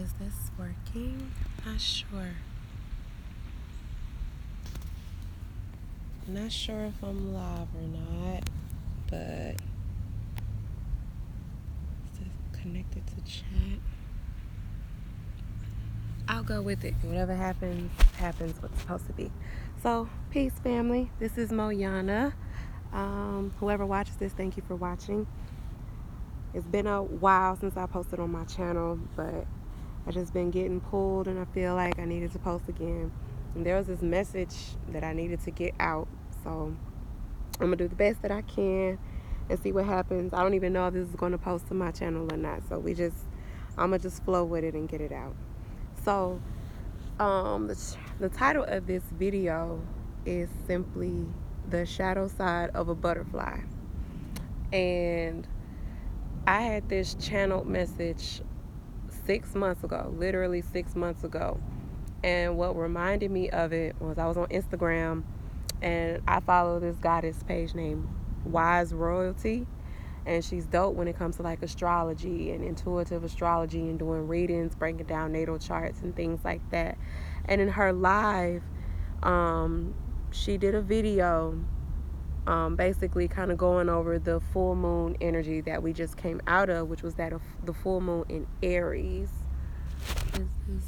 Is this working? Not sure. Not sure if I'm live or not, but is this connected to chat? I'll go with it. Whatever happens, happens what's supposed to be. So, peace, family. This is Moyana. Whoever watches this, thank you for watching. It's been a while since I posted on my channel, but I just been getting pulled and I feel like I needed to post again. And there was this message that I needed to get out. So I'm gonna do the best that I can and see what happens. I don't even know if this is gonna post to my channel or not. So I'm gonna just flow with it and get it out. So the title of this video is simply The Shadow Side of a Butterfly. And I had this channeled message 6 months ago, literally 6 months ago. And what reminded me of it was I was on Instagram and I follow this goddess page named Wise Royalty. And she's dope when it comes to like astrology and intuitive astrology and doing readings, breaking down natal charts and things like that. And in her live, she did a video basically kind of going over the full moon energy that we just came out of, which was that of the full moon in Aries. Is this...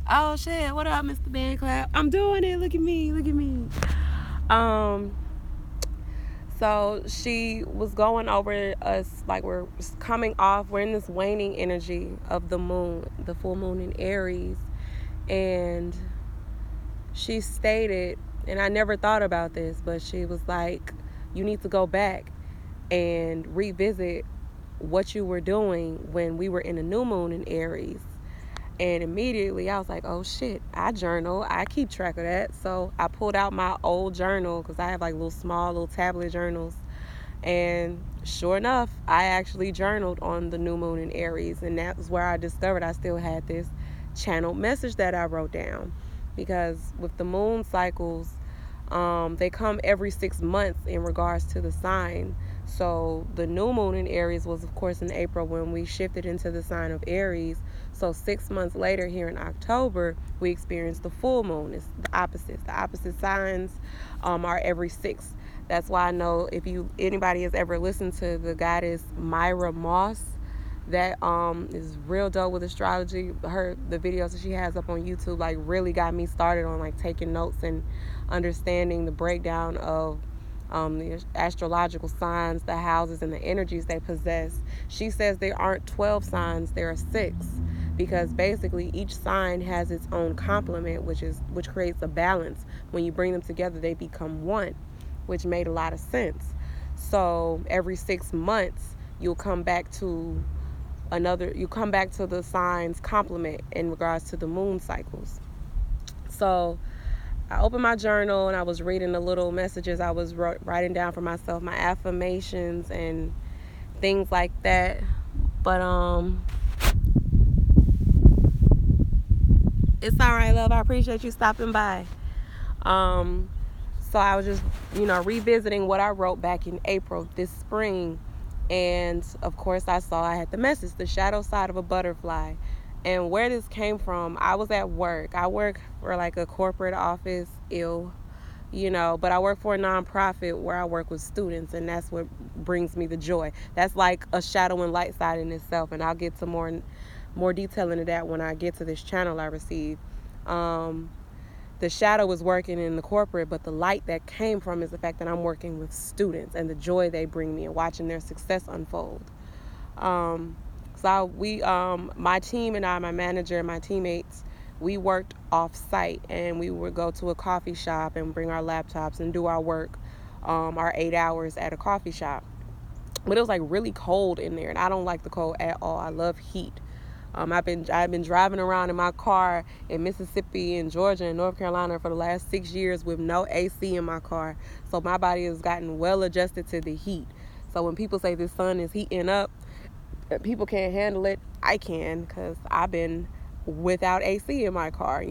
Oh shit, what up, Mr. Band Clap? I'm doing it, look at me, look at me. So she was going over us like we're coming off, we're in this waning energy of the moon, the full moon in Aries. And she stated, and I never thought about this, but she was like, you need to go back and revisit what you were doing when we were in a new moon in Aries. And immediately I was like, oh shit, I journal. I keep track of that. So I pulled out my old journal because I have like little tablet journals. And sure enough, I actually journaled on the new moon in Aries. And that was where I discovered I still had this channeled message that I wrote down. Because with the moon cycles, they come every 6 months in regards to the sign. So the new moon in Aries was, of course, in April when we shifted into the sign of Aries. So 6 months later, here in October, we experienced the full moon. It's the opposites. The opposite signs are every 6. That's why I know if anybody has ever listened to the goddess Myra Moss, that is real dope with astrology. The videos that she has up on YouTube like really got me started on like taking notes and understanding the breakdown of the astrological signs, the houses, and the energies they possess. She says there aren't 12 signs, there are 6, because basically each sign has its own complement, which creates a balance. When you bring them together, they become one, which made a lot of sense. So every 6 months, you'll come back to the signs complement in regards to the moon cycles. So I opened my journal and I was reading the little messages I was writing down for myself, my affirmations and things like that. But it's all right, love. I appreciate you stopping by. So I was just, revisiting what I wrote back in April this spring. And of course I had the message, the shadow side of a butterfly. And where this came from, I was at work. I work for like a corporate office, but I work for a nonprofit where I work with students, and that's what brings me the joy. That's like a shadow and light side in itself, and I'll get to more detail into that when I get to this channel I receive. The shadow is working in the corporate, but the light that came from is the fact that I'm working with students and the joy they bring me and watching their success unfold. My team and I, my manager and my teammates, we worked off site, and we would go to a coffee shop and bring our laptops and do our work, our 8 hours at a coffee shop. But it was like really cold in there, and I don't like the cold at all. I love heat. I've been driving around in my car in Mississippi and Georgia and North Carolina for the last 6 years with no AC in my car. So my body has gotten well adjusted to the heat. So when people say the sun is heating up, people can't handle it, I can, because I've been without AC in my car,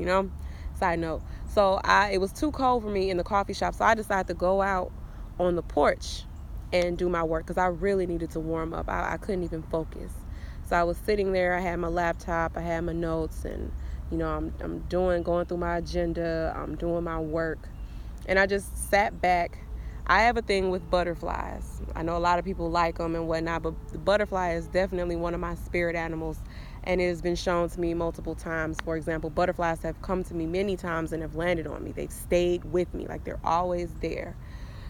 Side note. So it was too cold for me in the coffee shop, so I decided to go out on the porch and do my work because I really needed to warm up. I couldn't even focus. So So I was sitting there, I had my laptop, I had my notes, and I'm going through my agenda, I'm doing my work, and I just sat back. I have a thing with butterflies. I know a lot of people like them and whatnot, but the butterfly is definitely one of my spirit animals, and it has been shown to me multiple times. For example, butterflies have come to me many times and have landed on me. They've stayed with me, like they're always there.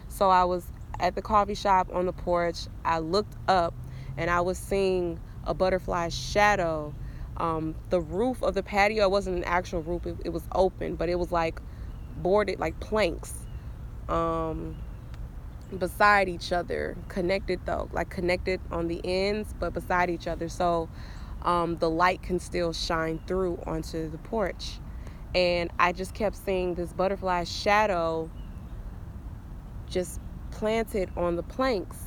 So I was at the coffee shop on the porch. I looked up and I was seeing a butterfly shadow. The roof of the patio wasn't an actual roof, it was open, but it was like boarded, like planks, beside each other, connected though, like connected on the ends, but beside each other. So the light can still shine through onto the porch. And I just kept seeing this butterfly shadow just planted on the planks.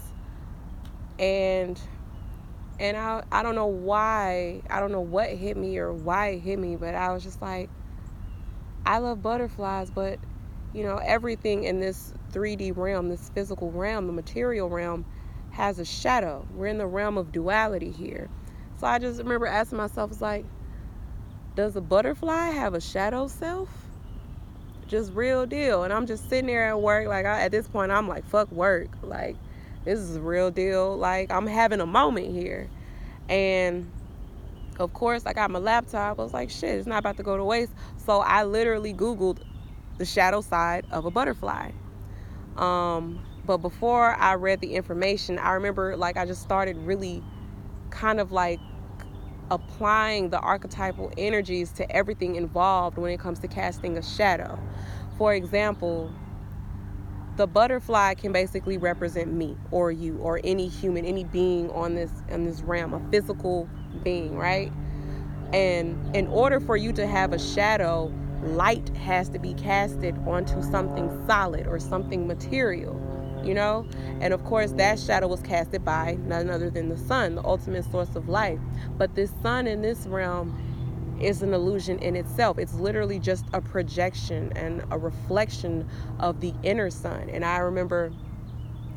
And I don't know why, I don't know what hit me or why it hit me, but I was just like, I love butterflies, but everything in this 3D realm, this physical realm, the material realm, has a shadow. We're in the realm of duality here. So I just remember asking myself, it's like, does a butterfly have a shadow self? Just real deal. And I'm just sitting there at work, like at this point I'm like, fuck work, like this is a real deal, like I'm having a moment here. And of course I got my laptop. I was like, shit, it's not about to go to waste. So I literally Googled the shadow side of a butterfly. But before I read the information, I remember like I just started really kind of like applying the archetypal energies to everything involved when it comes to casting a shadow. For example, the butterfly can basically represent me or you or any human, any being on this realm, a physical being, right? And in order for you to have a shadow, light has to be casted onto something solid or something material, and of course that shadow was casted by none other than the sun, the ultimate source of life. But this sun in this realm is an illusion in itself. It's literally just a projection and a reflection of the inner sun. And I remember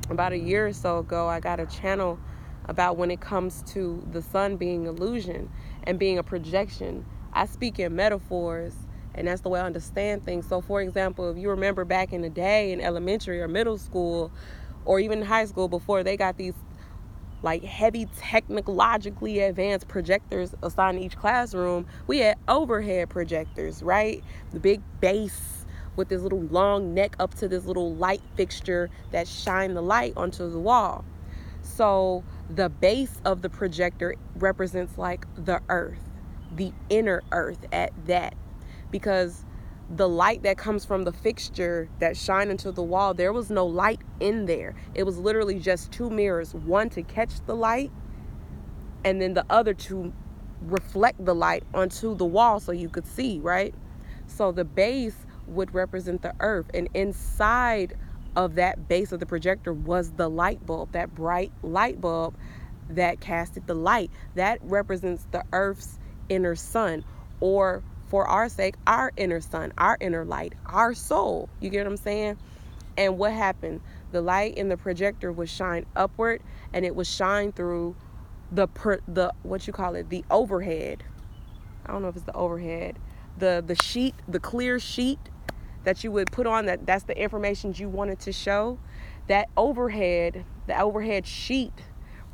about a year or so ago, I got a channel about when it comes to the sun being illusion and being a projection. I speak in metaphors, and that's the way I understand things. So for example, if you remember back in the day in elementary or middle school or even high school, before they got these like heavy technologically advanced projectors assigned to each classroom, we had overhead projectors, right? The big base with this little long neck up to this little light fixture that shine the light onto the wall. So the base of the projector represents like the earth, the inner earth at that, because the light that comes from the fixture that shine into the wall, there was no light in there. It was literally just two mirrors, one to catch the light and then the other to reflect the light onto the wall so you could see, right? So the base would represent the earth, and inside of that base of the projector was the light bulb, that bright light bulb that casted the light. That represents the earth's inner sun, or for our sake, our inner sun, our inner light, our soul. You get what I'm saying? And what happened? The light in the projector would shine upward, and it would shine through the what you call it, the overhead. I don't know if it's the overhead, the sheet, the clear sheet that you would put on, that's the information you wanted to show. That overhead, the overhead sheet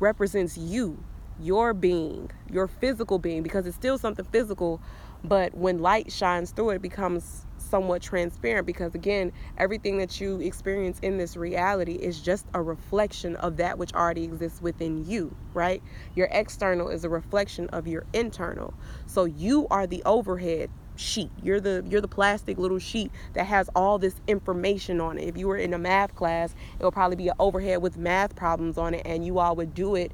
represents you, your being, your physical being, because it's still something physical, but when light shines through it, it becomes somewhat transparent, because again, everything that you experience in this reality is just a reflection of that which already exists within you, right? Your external is a reflection of your internal. So you are the overhead sheet. You're the plastic little sheet that has all this information on it. If you were in a math class, it would probably be an overhead with math problems on it, and you all would do it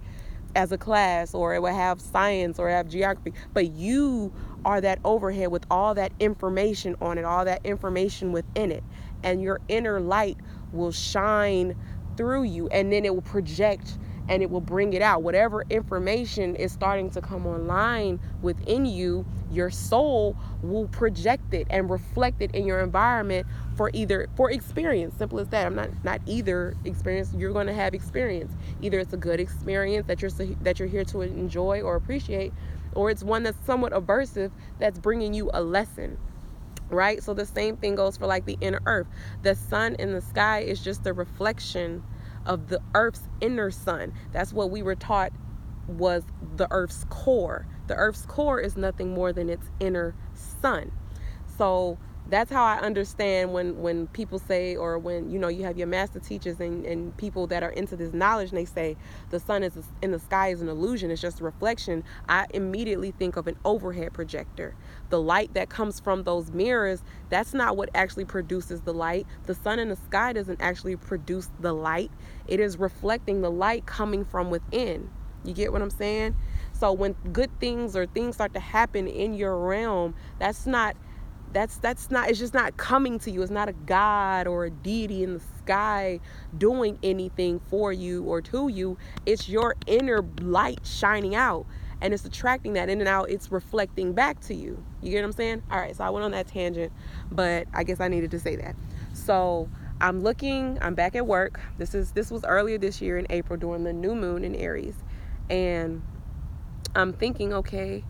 as a class, or it would have science or have geography, but you are that overhead with all that information on it, all that information within it, and your inner light will shine through you, and then it will project and it will bring it out. Whatever information is starting to come online within you, your soul will project it and reflect it in your environment for experience. Simple as that. I'm not either experience. You're going to have experience. Either it's a good experience that you're here to enjoy or appreciate, or it's one that's somewhat aversive that's bringing you a lesson. Right? So the same thing goes for like the inner earth. The sun in the sky is just a reflection of the earth's inner sun. That's what we were taught was the earth's core. The earth's core is nothing more than its inner sun. So that's how I understand when people say, or when you have your master teachers and people that are into this knowledge, and they say the sun is in the sky is an illusion, it's just a reflection. I immediately think of an overhead projector. The light that comes from those mirrors, that's not what actually produces the light. The sun in the sky doesn't actually produce the light. It is reflecting the light coming from within. You get what I'm saying? So when good things or things start to happen in your realm, that's not, it's just not coming to you. It's not a God or a deity in the sky doing anything for you or to you. It's your inner light shining out, and it's attracting that in, and out it's reflecting back to you. You get what I'm saying? All right, so I went on that tangent, but I guess I needed to say that. So I'm back at work. This was earlier this year in April during the new moon in Aries. And I'm thinking, okay,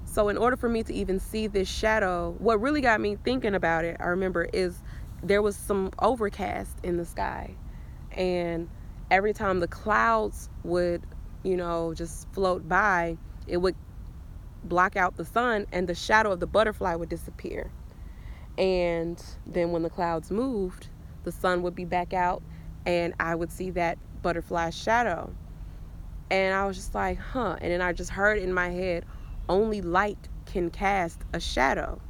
so in order for me to even see this shadow, what really got me thinking about it, I remember, is there was some overcast in the sky. And every time the clouds would, just float by, it would block out the sun and the shadow of the butterfly would disappear. And then when the clouds moved, the sun would be back out and I would see that butterfly shadow. And I was just like, huh. And then I just heard in my head, only light can cast a shadow.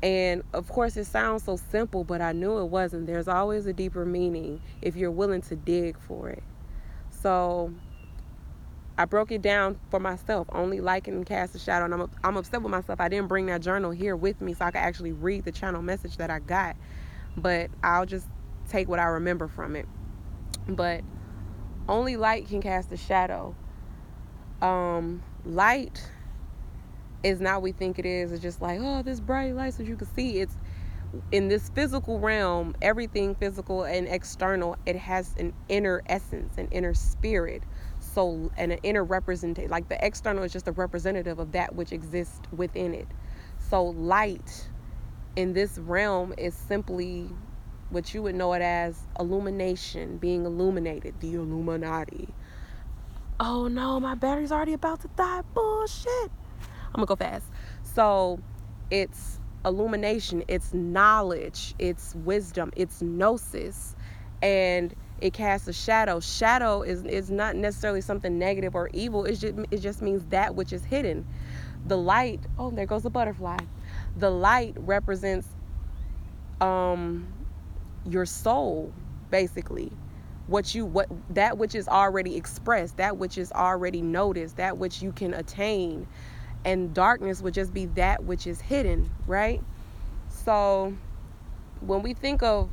And of course it sounds so simple, but I knew it wasn't. There's always a deeper meaning if you're willing to dig for it. So I broke it down for myself. Only light can cast a shadow. And I'm upset with myself. I didn't bring that journal here with me so I could actually read the channel message that I got. But I'll just take what I remember from it. But only light can cast a shadow. Light is not what we think it is. It's just like, oh, this bright light so you can see. It's in this physical realm, everything physical and external, it has an inner essence, an inner spirit. So, and an inner representation. Like the external is just a representative of that which exists within it. So light in this realm is simply what you would know it as illumination, being illuminated, the Illuminati. Oh no, my battery's already about to die. Bullshit. I'm gonna go fast. So it's illumination, it's knowledge, it's wisdom, it's gnosis, and it casts a shadow. Shadow is not necessarily something negative or evil. It just means that which is hidden. The light, oh, there goes the butterfly. The light represents your soul, basically. That which is already expressed, that which is already noticed, that which you can attain. And darkness would just be that which is hidden, right? So when we think of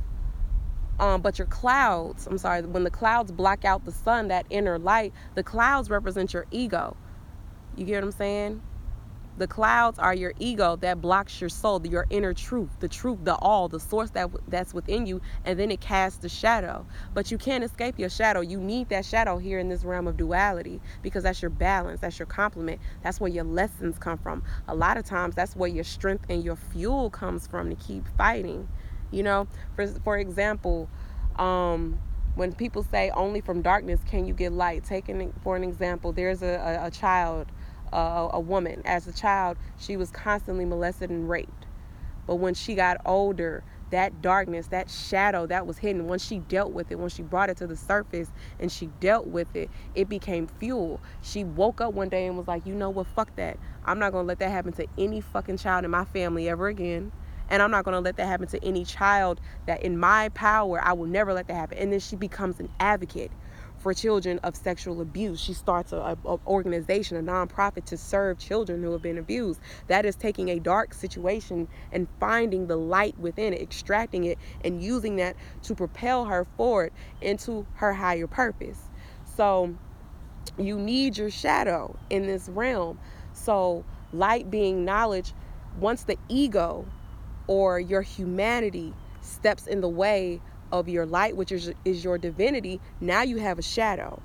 but your clouds, when the clouds block out the sun, that inner light, the clouds represent your ego. You get what I'm saying? The clouds are your ego that blocks your soul, your inner truth, the all, the source that's within you, and then it casts the shadow. But you can't escape your shadow. You need that shadow here in this realm of duality, because that's your balance, that's your complement, that's where your lessons come from. A lot of times that's where your strength and your fuel comes from to keep fighting. For example, when people say only from darkness can you get light, taking for an example, there's a child, a woman. As a child, she was constantly molested and raped. But when she got older, that darkness, that shadow that was hidden, once she dealt with it, when she brought it to the surface and she dealt with it, it became fuel. She woke up one day and was like, you know what, fuck that. I'm not going to let that happen to any fucking child in my family ever again. And I'm not going to let that happen to any child that in my power, I will never let that happen. And then she becomes an advocate for children of sexual abuse. She starts a organization, a nonprofit to serve children who have been abused. That is taking a dark situation and finding the light within it, extracting it, and using that to propel her forward into her higher purpose. So you need your shadow in this realm. So light being knowledge, once the ego or your humanity steps in the way of your light, which is your divinity, now you have a shadow.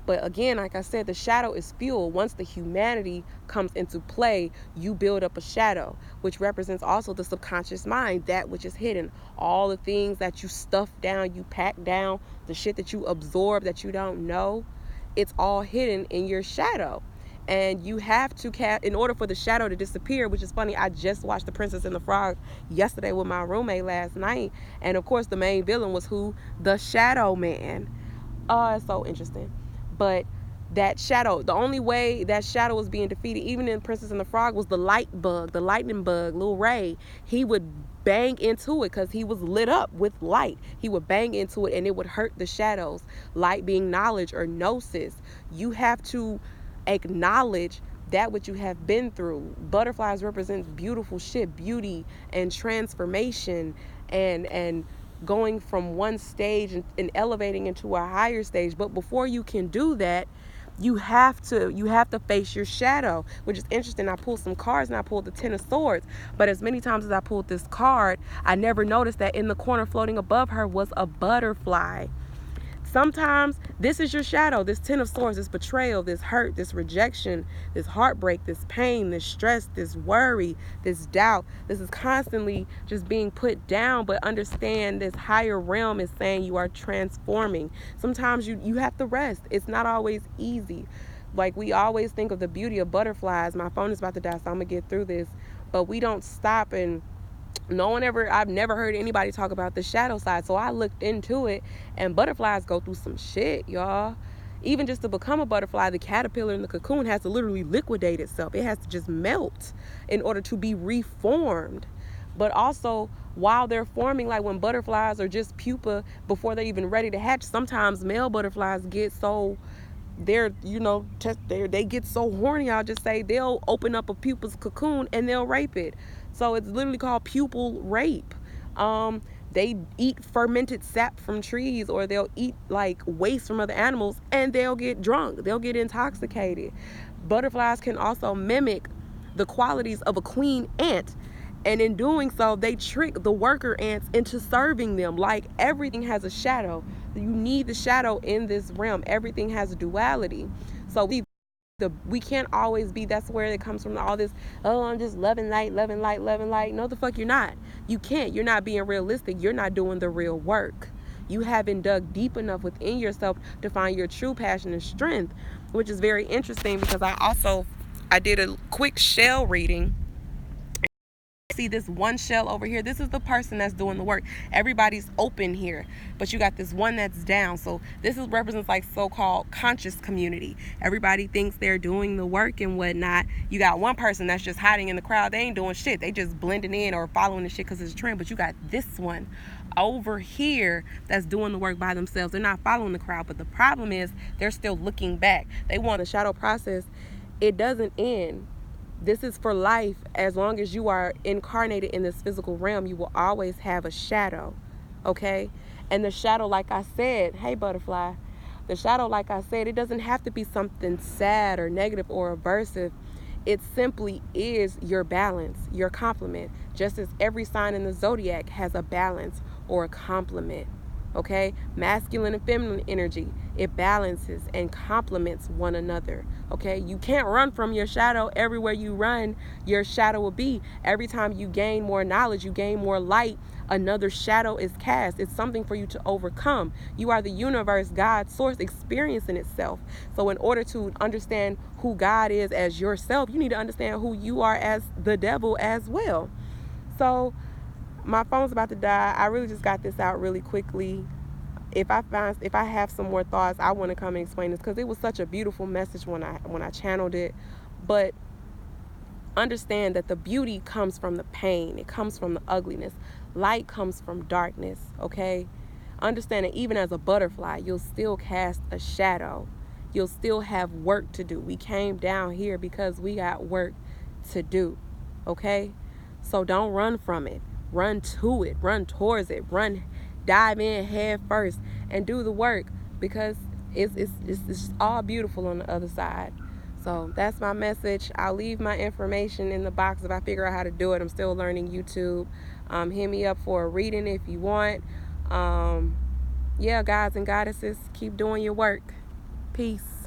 But again, like I said, the shadow is fuel. Once the humanity comes into play, you build up a shadow, which represents also the subconscious mind, that which is hidden. All the things that you stuff down, you pack down, the shit that you absorb that you don't know, it's all hidden in your shadow. And you have to in order for the shadow to disappear, which is funny, I just watched The Princess and the Frog yesterday with my roommate last night. And of course, the main villain was who? The Shadow Man. It's so interesting. But that shadow, the only way that shadow was being defeated, even in Princess and the Frog, was the light bug, the lightning bug, Lil Ray. He would bang into it because he was lit up with light. He would bang into it and it would hurt the shadows. Light being knowledge or gnosis. You have to acknowledge that which you have been through. Butterflies represents beautiful shit, beauty and transformation and going from one stage and elevating into a higher stage. But before you can do that, you have to face your shadow, which is interesting. I pulled some cards and I pulled the Ten of Swords, but as many times as I pulled this card, I never noticed that in the corner floating above her was a butterfly. Sometimes this is your shadow, this Ten of Swords, this betrayal, this hurt, this rejection, this heartbreak, this pain, this stress, this worry, this doubt. This is constantly just being put down, but understand this higher realm is saying you are transforming. Sometimes you have to rest. It's not always easy. Like, we always think of the beauty of butterflies. My phone is about to die, so I'm going to get through this. But we don't stop, and I've never heard anybody talk about the shadow side. So I looked into it, and butterflies go through some shit, y'all. Even just to become a butterfly, the caterpillar in the cocoon has to literally liquidate itself. It has to just melt in order to be reformed. But also, while they're forming, like when butterflies are just pupa before they're even ready to hatch, sometimes male butterflies get so they get so horny, I'll just say, they'll open up a pupa's cocoon and they'll rape it. So it's literally called pupal rape. They eat fermented sap from trees, or they'll eat like waste from other animals, and they'll get drunk. They'll get intoxicated. Butterflies can also mimic the qualities of a queen ant. And in doing so, they trick the worker ants into serving them. Like, everything has a shadow. You need the shadow in this realm. Everything has a duality. So we can't always be, that's where it comes from, all this, oh, I'm just loving light, loving light, loving light. No, the fuck you're not. You can't. You're not being realistic. You're not doing the real work. You haven't dug deep enough within yourself to find your true passion and strength, which is very interesting because I did a quick shell reading. See this one shell over here? This is the person that's doing the work. Everybody's open here, but you got this one that's down. So this represents like so-called conscious community. Everybody thinks they're doing the work and whatnot. You got one person that's just hiding in the crowd. They ain't doing shit. They just blending in or following the shit because it's a trend. But you got this one over here that's doing the work by themselves. They're not following the crowd, but the problem is they're still looking back. They want a shadow process. It doesn't end. This is for life. As long as you are incarnated in this physical realm, you will always have a shadow, okay? And the shadow, like I said, hey, butterfly, the shadow, like I said, it doesn't have to be something sad or negative or aversive. It simply is your balance, your complement, just as every sign in the zodiac has a balance or a complement. Okay, masculine and feminine energy, it balances and complements one another. Okay, you can't run from your shadow. Everywhere you run, your shadow will be. Every time you gain more knowledge, you gain more light, another shadow is cast. It's something for you to overcome. You are the universe, God, source experiencing itself. So in order to understand who God is as yourself, you need to understand who you are as the devil as well. So my phone's about to die. I really just got this out really quickly. If I have some more thoughts, I want to come and explain this because it was such a beautiful message when I channeled it. But understand that the beauty comes from the pain. It comes from the ugliness. Light comes from darkness, okay? Understand that even as a butterfly, you'll still cast a shadow. You'll still have work to do. We came down here because we got work to do, okay? So don't run from it. Run to it, run towards it, dive in head first and do the work because it's all beautiful on the other side. So that's my message. I'll leave my information in the box if I figure out how to do it. I'm still learning YouTube. Hit me up for a reading if you want. Yeah, guys and goddesses, keep doing your work. Peace.